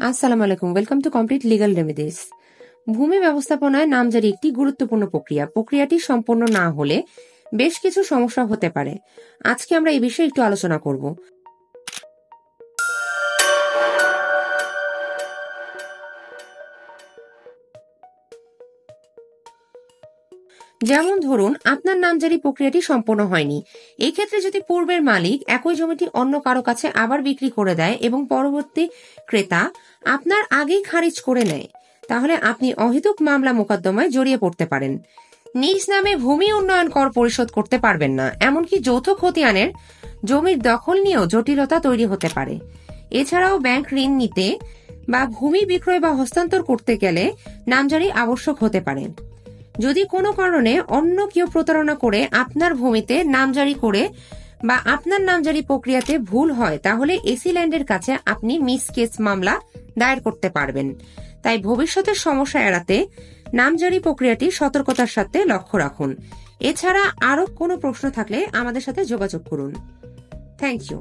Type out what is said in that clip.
আসসালামু আলাইকুম, welcome to complete legal remedies. ভূমি ব্যবস্থাপনায় নামজারি একটি গুরুত্বপূর্ণ প্রক্রিয়া। প্রক্রিয়াটি সম্পন্ন না হলে বেশ কিছু সমস্যা হতে পারে। আজকে আমরা এই বিষয়ে একটু আলোচনা করব। যেমন ধরুন, আপনার নামজারি প্রক্রিয়াটি সম্পন্ন হয়নি। এই ক্ষেত্রে যদি পূর্বের মালিক একই জমিটি অন্য কারো কাছে আবার বিক্রি করে দেয় এবং পরবর্তী ক্রেতা আপনার আগেই খারিজ করে নেয়, তাহলে আপনি অহেতুক মামলা মোকদ্দমায় জড়িয়ে পড়তে পারেন। নিজ নামে ভূমি উন্নয়ন কর পরিশোধ করতে পারবেন না, এমনকি যৌথ খতিয়ানের জমির দখল নিয়েও জটিলতা তৈরি হতে পারে। এছাড়াও ব্যাংক ঋণ নিতে বা ভূমি বিক্রয় বা হস্তান্তর করতে গেলে নামজারি আবশ্যক হতে পারে। যদি কোনো কারণে অন্য কেউ প্রতারণা করে আপনার ভূমিতে নামজারি করে বা আপনার নামজারি প্রক্রিয়াতে ভুল হয়, তাহলে এসি ল্যান্ডের কাছে আপনি মিস কেস মামলা দায়ের করতে পারবেন। তাই ভবিষ্যতের সমস্যা এড়াতে নামজারি প্রক্রিয়াটি সতর্কতার সাথে লক্ষ্য রাখুন। এছাড়া আরো কোনো প্রশ্ন থাকলে আমাদের সাথে যোগাযোগ করুন। Thank you.